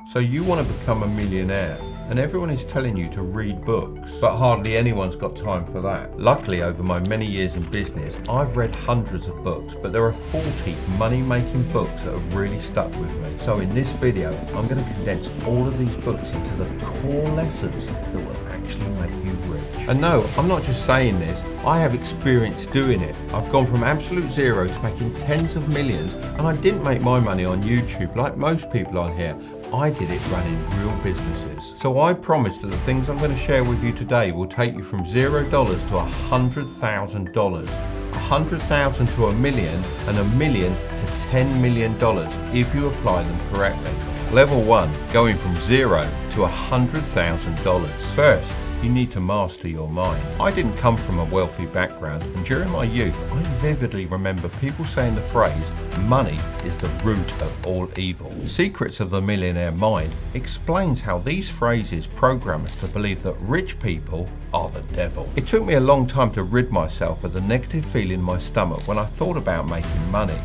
So you want to become a millionaire, and everyone is telling you to read books, but hardly anyone's got time for that. Luckily, over my many years in business, I've read hundreds of books, but there are 40 money-making books that have really stuck with me. So in this video, I'm going to condense all of these books into the core lessons that will actually make you rich. And no, I'm not just saying this, I have experience doing it. I've gone from absolute zero to making tens of millions, and I didn't make my money on YouTube like most people on here. I did it running real businesses. So I promise that the things I'm going to share with you today will take you from $0 to $100,000, $100,000 to $1 million, and $1 million to $10 million if you apply them correctly. Level 1, going from $0 to $100,000. First, you need to master your mind. I didn't come from a wealthy background, and during my youth, I vividly remember people saying the phrase, money is the root of all evil. Secrets of the Millionaire Mind explains how these phrases program us to believe that rich people are the devil. It took me a long time to rid myself of the negative feeling in my stomach when I thought about making money.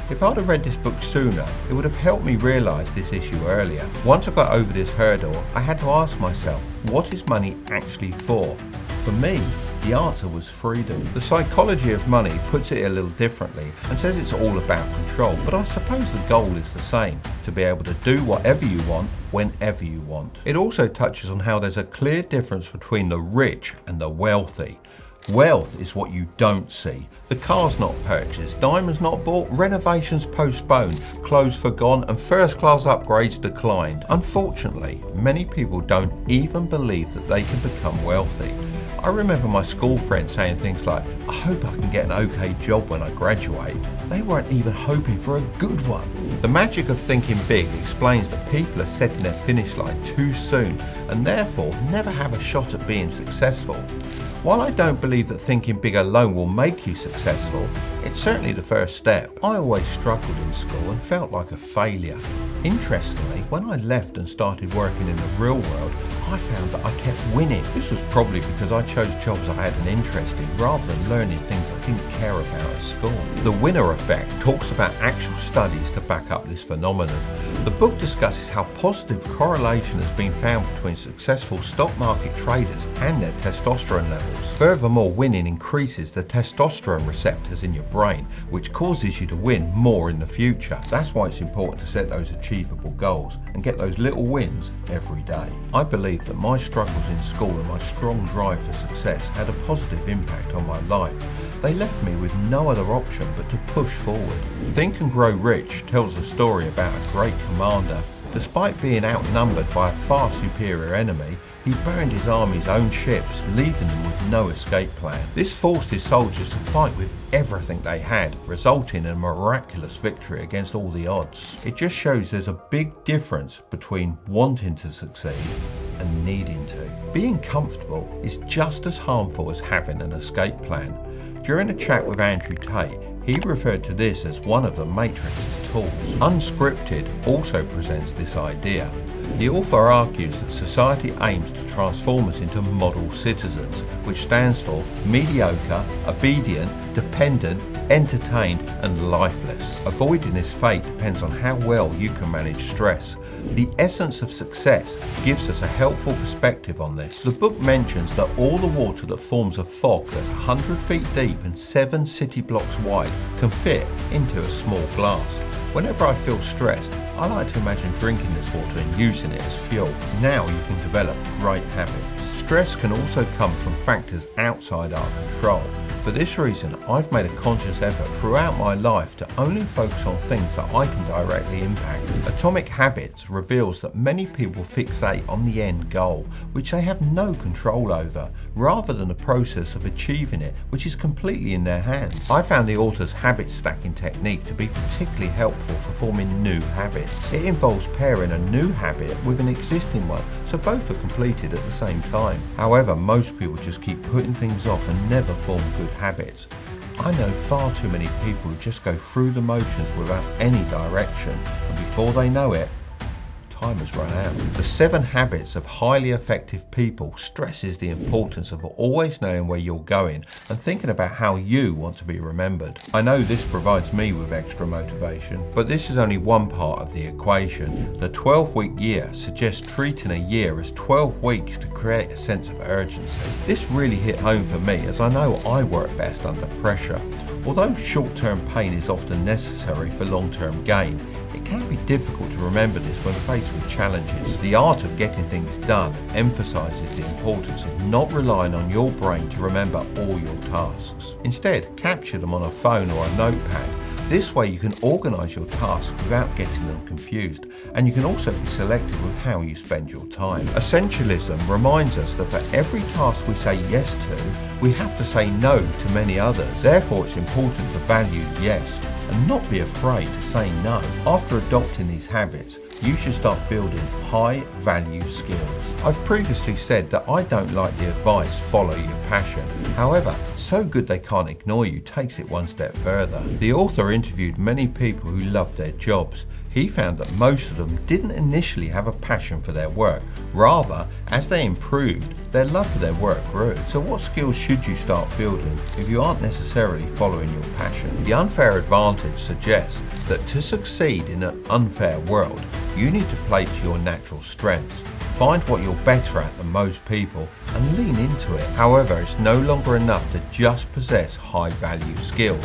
If I'd have read this book sooner, it would have helped me realise this issue earlier. Once I got over this hurdle, I had to ask myself, what is money actually for? For me, the answer was freedom. The psychology of money puts it a little differently and says it's all about control, but I suppose the goal is the same, to be able to do whatever you want, whenever you want. It also touches on how there's a clear difference between the rich and the wealthy. Wealth is what you don't see. The car's not purchased, diamonds not bought, renovations postponed, clothes forgone, and first class upgrades declined. Unfortunately, many people don't even believe that they can become wealthy. I remember my school friends saying things like, I hope I can get an okay job when I graduate. They weren't even hoping for a good one. The magic of thinking big explains that people are setting their finish line too soon and therefore never have a shot at being successful. While I don't believe that thinking big alone will make you successful, it's certainly the first step. I always struggled in school and felt like a failure. Interestingly, when I left and started working in the real world, I found that I kept winning. This was probably because I chose jobs I had an interest in rather than learning things I didn't care about at school. The winner effect talks about actual studies to back up this phenomenon. The book discusses how positive correlation has been found between successful stock market traders and their testosterone levels. Furthermore, winning increases the testosterone receptors in your brain, which causes you to win more in the future. That's why it's important to set those achievable goals and get those little wins every day. I believe that my struggles in school and my strong drive for success had a positive impact on my life. They left me with no other option but to push forward. Think and Grow Rich tells the story about a great commander. Despite being outnumbered by a far superior enemy, he burned his army's own ships, leaving them with no escape plan. This forced his soldiers to fight with everything they had, resulting in a miraculous victory against all the odds. It just shows there's a big difference between wanting to succeed and needing to. Being comfortable is just as harmful as having an escape plan. During a chat with Andrew Tate, he referred to this as one of the Matrix's tools. Unscripted also presents this idea. The author argues that society aims to transform us into model citizens, which stands for mediocre, obedient, dependent, entertained, and lifeless. Avoiding this fate depends on how well you can manage stress. The essence of success gives us a helpful perspective on this. The book mentions that all the water that forms a fog that's 100 feet deep and 7 city blocks wide can fit into a small glass. Whenever I feel stressed, I like to imagine drinking this water and using it as fuel. Now you can develop great habits. Stress can also come from factors outside our control. For this reason, I've made a conscious effort throughout my life to only focus on things that I can directly impact. Atomic Habits reveals that many people fixate on the end goal, which they have no control over, rather than the process of achieving it, which is completely in their hands. I found the author's habit stacking technique to be particularly helpful for forming new habits. It involves pairing a new habit with an existing one, so both are completed at the same time. However, most people just keep putting things off and never form good habits. I know far too many people who just go through the motions without any direction, and before they know it, time has run out. The 7 Habits of Highly Effective People stresses the importance of always knowing where you're going and thinking about how you want to be remembered. I know this provides me with extra motivation, but this is only one part of the equation. The 12-week year suggests treating a year as 12 weeks to create a sense of urgency. This really hit home for me, as I know I work best under pressure. Although short-term pain is often necessary for long-term gain, it can be difficult to remember this when faced with challenges. The art of getting things done emphasizes the importance of not relying on your brain to remember all your tasks. Instead, capture them on a phone or a notepad. This way you can organise your tasks without getting them confused, and you can also be selective with how you spend your time. Essentialism reminds us that for every task we say yes to, we have to say no to many others. Therefore, it's important to value yes and not be afraid to say no. After adopting these habits, you should start building high value skills. I've previously said that I don't like the advice, follow your passion. However, So Good They Can't Ignore You takes it one step further. The author interviewed many people who loved their jobs. He found that most of them didn't initially have a passion for their work. Rather, as they improved, their love for their work grew. So what skills should you start building if you aren't necessarily following your passion? The unfair advantage suggests that to succeed in an unfair world, you need to play to your natural strengths. Find what you're better at than most people and lean into it. However, it's no longer enough to just possess high value skills.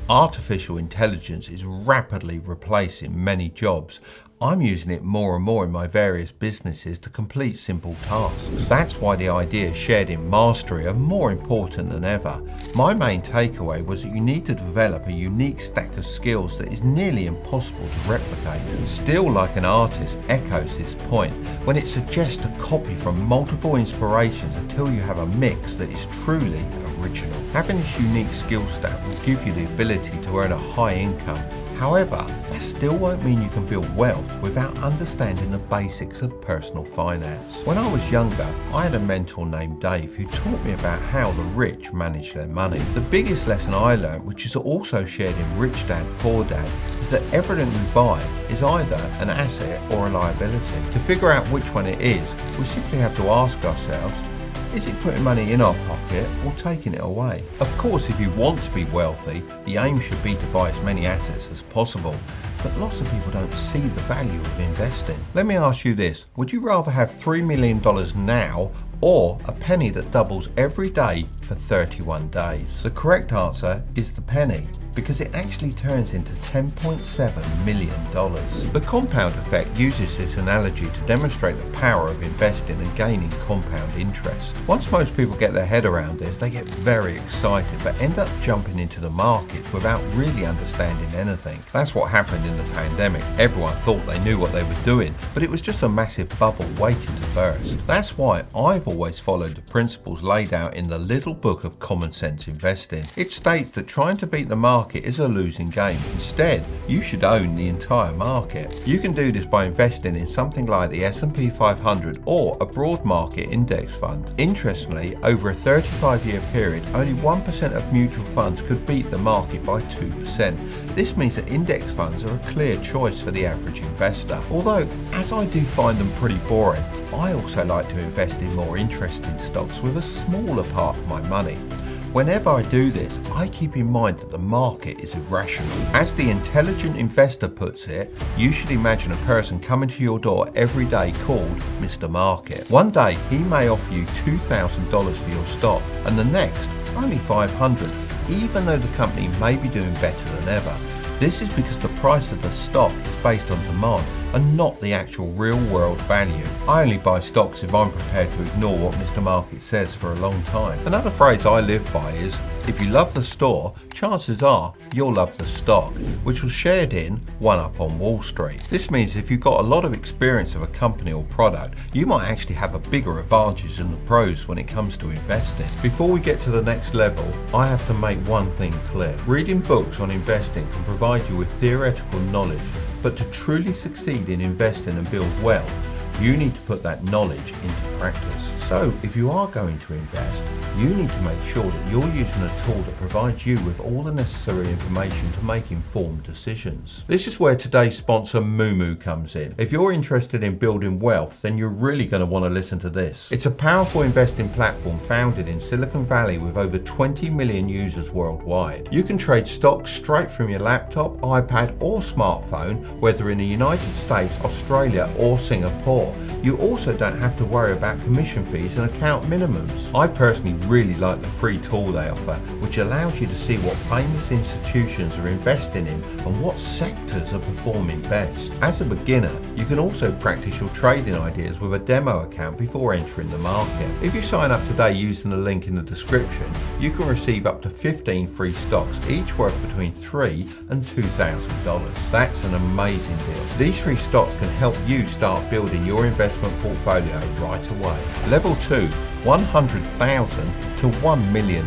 Artificial intelligence is rapidly replacing many jobs. I'm using it more and more in my various businesses to complete simple tasks. That's why the ideas shared in Mastery are more important than ever. My main takeaway was that you need to develop a unique stack of skills that is nearly impossible to replicate. Still Like an Artist echoes this point when it suggests a copy from multiple inspirations until you have a mix that is truly original. Having this unique skill stack will give you the ability to earn a high income. However, that still won't mean you can build wealth without understanding the basics of personal finance. When I was younger, I had a mentor named Dave who taught me about how the rich manage their money. The biggest lesson I learned, which is also shared in Rich Dad, Poor Dad, is that everything we buy is either an asset or a liability. To figure out which one it is, we simply have to ask ourselves, is it putting money in our pocket or taking it away? Of course, if you want to be wealthy, the aim should be to buy as many assets as possible. But lots of people don't see the value of investing. Let me ask you this, would you rather have $3 million now or a penny that doubles every day for 31 days? The correct answer is the penny, because it actually turns into $10.7 million. The compound effect uses this analogy to demonstrate the power of investing and gaining compound interest. Once most people get their head around this, they get very excited but end up jumping into the markets without really understanding anything. That's what happened in the pandemic. Everyone thought they knew what they were doing, but it was just a massive bubble waiting to burst. That's why I've always followed the principles laid out in the little book of common sense investing. It states that trying to beat the market is a losing game. Instead, you should own the entire market. You can do this by investing in something like the S&P 500 or a broad market index fund. Interestingly, over a 35-year period, only 1% of mutual funds could beat the market by 2%. This means that index funds are a clear choice for the average investor. Although, as I do find them pretty boring, I also like to invest in more interesting stocks with a smaller part of my money. Whenever I do this, I keep in mind that the market is irrational. As the intelligent investor puts it, you should imagine a person coming to your door every day called Mr. Market. One day, he may offer you $2,000 for your stock, and the next, only $500, even though the company may be doing better than ever. This is because the price of the stock is based on demand and not the actual real-world value. I only buy stocks if I'm prepared to ignore what Mr. Market says for a long time. Another phrase I live by is, if you love the store, chances are you'll love the stock, which was shared in One Up on Wall Street. This means if you've got a lot of experience of a company or product, you might actually have a bigger advantage than the pros when it comes to investing. Before we get to the next level, I have to make one thing clear. Reading books on investing can provide you with theoretical knowledge, but to truly succeed in investing and build wealth, you need to put that knowledge into practice. So if you are going to invest, You need to make sure that you're using a tool that provides you with all the necessary information to make informed decisions. This is where today's sponsor Moomoo comes in. If you're interested in building wealth, then you're really going to want to listen to this. It's a powerful investing platform founded in Silicon Valley with over 20 million users worldwide. You can trade stocks straight from your laptop, iPad or smartphone, whether in the United States, Australia or Singapore. You also don't have to worry about commission fees and account minimums. I personally really like the free tool they offer, which allows you to see what famous institutions are investing in and what sectors are performing best. As a beginner, you can also practice your trading ideas with a demo account before entering the market. If you sign up today using the link in the description, you can receive up to 15 free stocks, each worth between $3,000 and $2,000. That's an amazing deal. These free stocks can help you start building your investment portfolio right away. Level 2. $100,000 to $1 million.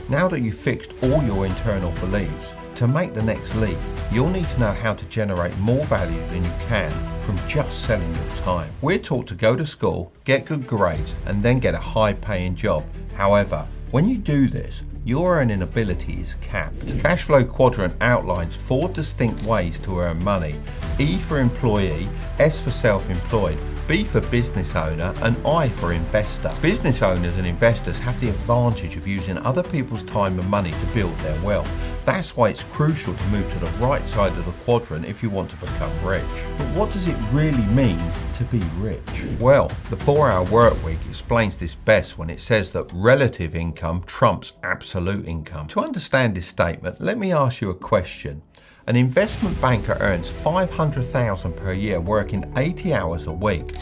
Now that you've fixed all your internal beliefs, to make the next leap, you'll need to know how to generate more value than you can from just selling your time. We're taught to go to school, get good grades, and then get a high-paying job. However, when you do this, your earning ability is capped. Cash Flow Quadrant outlines 4 distinct ways to earn money: E for employee, S for self-employed, B for business owner, and I for investor. Business owners and investors have the advantage of using other people's time and money to build their wealth. That's why it's crucial to move to the right side of the quadrant if you want to become rich. But what does it really mean to be rich? Well, the 4-hour work week explains this best when it says that relative income trumps absolute income. To understand this statement, let me ask you a question. An investment banker earns $500,000 per year working 80 hours a week.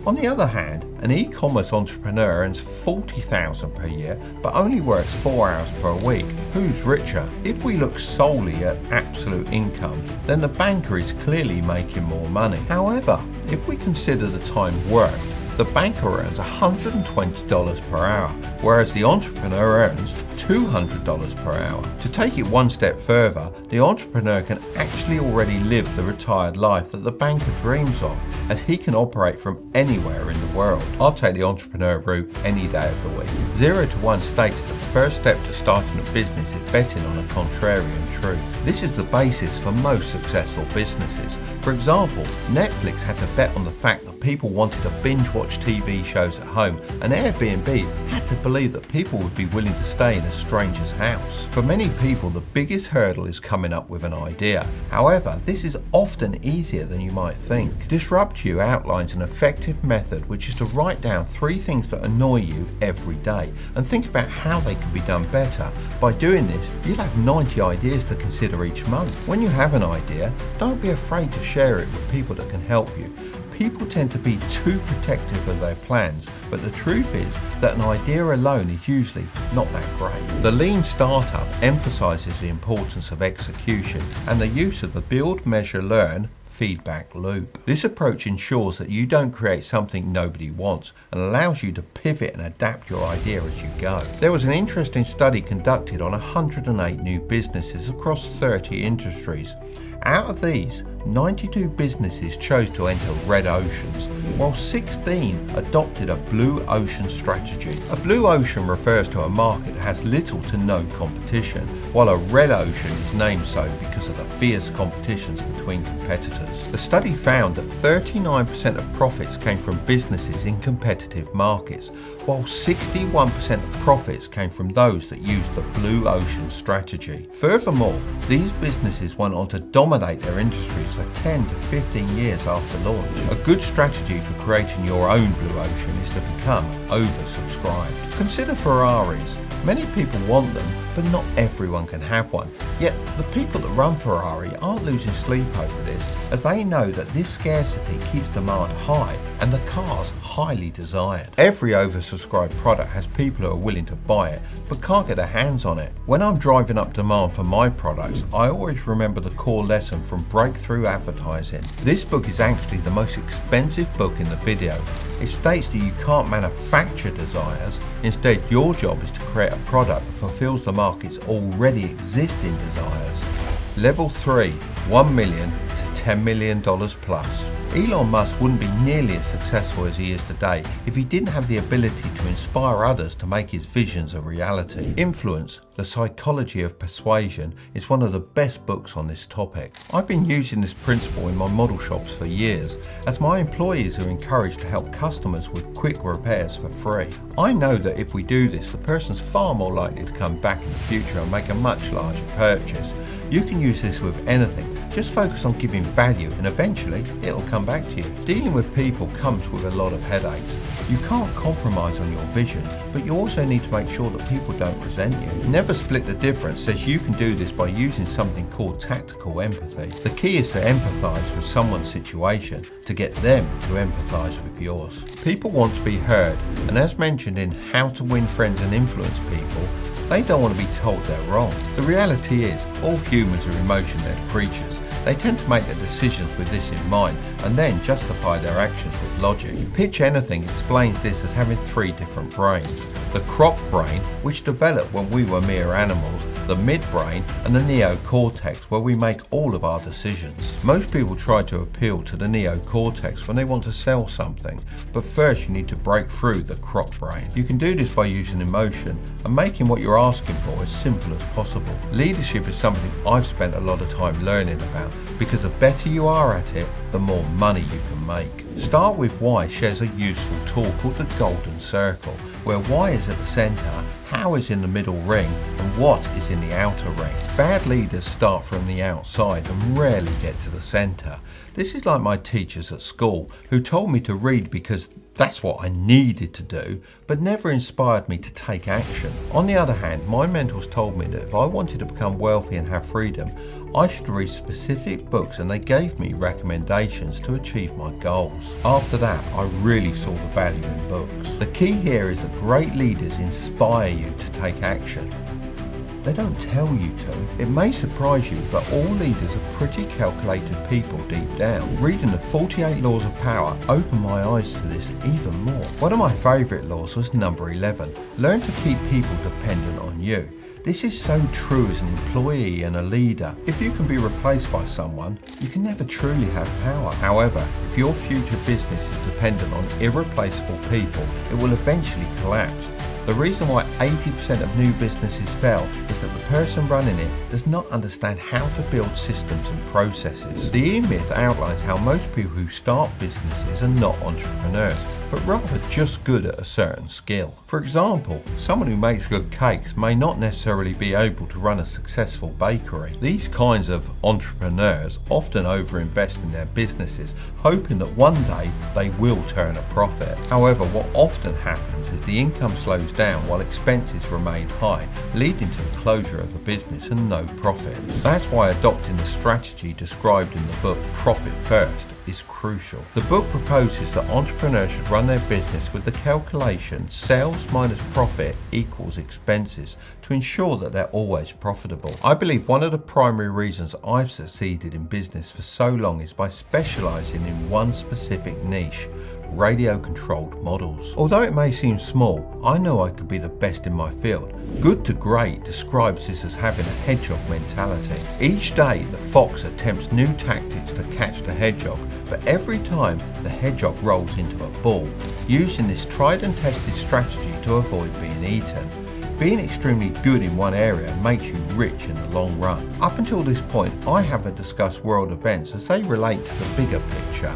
On the other hand, an e-commerce entrepreneur earns $40,000 per year but only works 4 hours per week. Who's richer? If we look solely at absolute income, then the banker is clearly making more money. However, if we consider the time worked, the banker earns $120 per hour, whereas the entrepreneur earns $200 per hour. To take it one step further, the entrepreneur can actually already live the retired life that the banker dreams of, as he can operate from anywhere in the world. I'll take the entrepreneur route any day of the week. 0 to 1 states that the first step to starting a business is betting on a contrarian truth. This is the basis for most successful businesses. For example, Netflix had to bet on the fact that people wanted to binge watch TV shows at home, and Airbnb had to believe that people would be willing to stay in a stranger's house. For many people, the biggest hurdle is coming up with an idea. However, this is often easier than you might think. Disrupt You outlines an effective method, which is to write down 3 things that annoy you every day and think about how they could be done better. By doing this, you'll have 90 ideas to consider each month. When you have an idea, don't be afraid to share it with people that can help you. People tend to be too protective of their plans, but the truth is that an idea alone is usually not that great. The Lean Startup emphasizes the importance of execution and the use of the build, measure, learn feedback loop. This approach ensures that you don't create something nobody wants and allows you to pivot and adapt your idea as you go. There was an interesting study conducted on 108 new businesses across 30 industries. Out of these, 92 businesses chose to enter red oceans, while 16 adopted a blue ocean strategy. A blue ocean refers to a market that has little to no competition, while a red ocean is named so because of the fierce competitions between competitors. The study found that 39% of profits came from businesses in competitive markets, while 61% of profits came from those that used the blue ocean strategy. Furthermore, these businesses went on to dominate their industries for 10 to 15 years after launch. A good strategy for creating your own blue ocean is to become oversubscribed. Consider Ferraris. Many people want them, but not everyone can have one. Yet the people that run Ferrari aren't losing sleep over this, as they know that this scarcity keeps demand high and the car's highly desired. Every oversubscribed product has people who are willing to buy it, but can't get their hands on it. When I'm driving up demand for my products, I always remember the core lesson from Breakthrough Advertising. This book is actually the most expensive book in the video. It states that you can't manufacture desires. Instead, your job is to create a product that fulfills the market's already existing desires. Level 3, $1 million to $10 million plus. Elon Musk wouldn't be nearly as successful as he is today if he didn't have the ability to inspire others to make his visions a reality. Influence, The Psychology of Persuasion is one of the best books on this topic. I've been using this principle in my model shops for years, as my employees are encouraged to help customers with quick repairs for free. I know that if we do this, the person's far more likely to come back in the future and make a much larger purchase. You can use this with anything. Just focus on giving value and eventually it'll come back to you. Dealing with people comes with a lot of headaches. You can't compromise on your vision, but you also need to make sure that people don't resent you. Never Split the Difference says you can do this by using something called tactical empathy. The key is to empathize with someone's situation to get them to empathize with yours. People want to be heard, and as mentioned in How to Win Friends and Influence People, they don't want to be told they're wrong. The reality is, all humans are emotion-led creatures. They tend to make their decisions with this in mind and then justify their actions with logic. Pitch Anything explains this as having three different brains. The croc brain, which developed when we were mere animals, the midbrain, and the neocortex, where we make all of our decisions. Most people try to appeal to the neocortex when they want to sell something, but first you need to break through the croc brain. You can do this by using emotion and making what you're asking for as simple as possible. Leadership is something I've spent a lot of time learning about, because the better you are at it, the more money you can make. Start With Why shares a useful tool called the Golden Circle, where why is at the centre, how is in the middle ring, and what is in the outer ring. Bad leaders start from the outside and rarely get to the centre. This is like my teachers at school, who told me to read because that's what I needed to do, but never inspired me to take action. On the other hand, my mentors told me that if I wanted to become wealthy and have freedom, I should read specific books, and they gave me recommendations to achieve my goals. After that, I really saw the value in books. The key here is that great leaders inspire you to take action. They don't tell you to. It may surprise you, but all leaders are pretty calculated people deep down. Reading the 48 Laws of Power opened my eyes to this even more. One of my favourite laws was number 11. Learn to keep people dependent on you. This is so true as an employee and a leader. If you can be replaced by someone, you can never truly have power. However, if your future business is dependent on irreplaceable people, it will eventually collapse. The reason why 80% of new businesses fail is that the person running it does not understand how to build systems and processes. The E-Myth outlines how most people who start businesses are not entrepreneurs, but rather just good at a certain skill. For example, someone who makes good cakes may not necessarily be able to run a successful bakery. These kinds of entrepreneurs often overinvest in their businesses, hoping that one day they will turn a profit. However, what often happens is the income slows down while expenses remain high, leading to the closure of the business and no profit. That's why adopting the strategy described in the book Profit First is crucial. The book proposes that entrepreneurs should run their business with the calculation sales minus profit equals expenses to ensure that they're always profitable. I believe one of the primary reasons I've succeeded in business for so long is by specializing in one specific niche: radio-controlled models. Although it may seem small, I know I could be the best in my field. Good to Great describes this as having a hedgehog mentality. Each day the fox attempts new tactics to catch the hedgehog, but every time the hedgehog rolls into a ball, using this tried and tested strategy to avoid being eaten. Being extremely good in one area makes you rich in the long run. Up until this point, I haven't discussed world events as they relate to the bigger picture.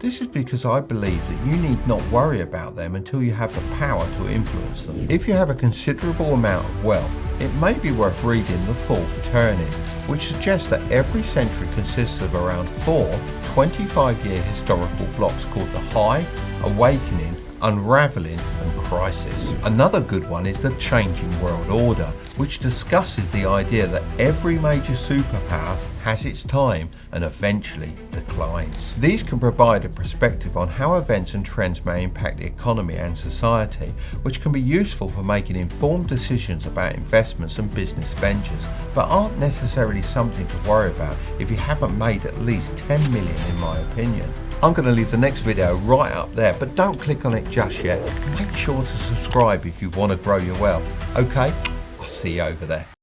This is because I believe that you need not worry about them until you have the power to influence them. If you have a considerable amount of wealth, it may be worth reading The Fourth Turning, which suggests that every century consists of around 4 25-year historical blocks called the High, Awakening, Unraveling and Crisis. Another good one is The Changing World Order, which discusses the idea that every major superpower has its time and eventually declines. These can provide a perspective on how events and trends may impact the economy and society, which can be useful for making informed decisions about investments and business ventures, but aren't necessarily something to worry about if you haven't made at least 10 million, in my opinion. I'm going to leave the next video right up there, but don't click on it just yet. Make sure to subscribe if you want to grow your wealth. Okay, I'll see you over there.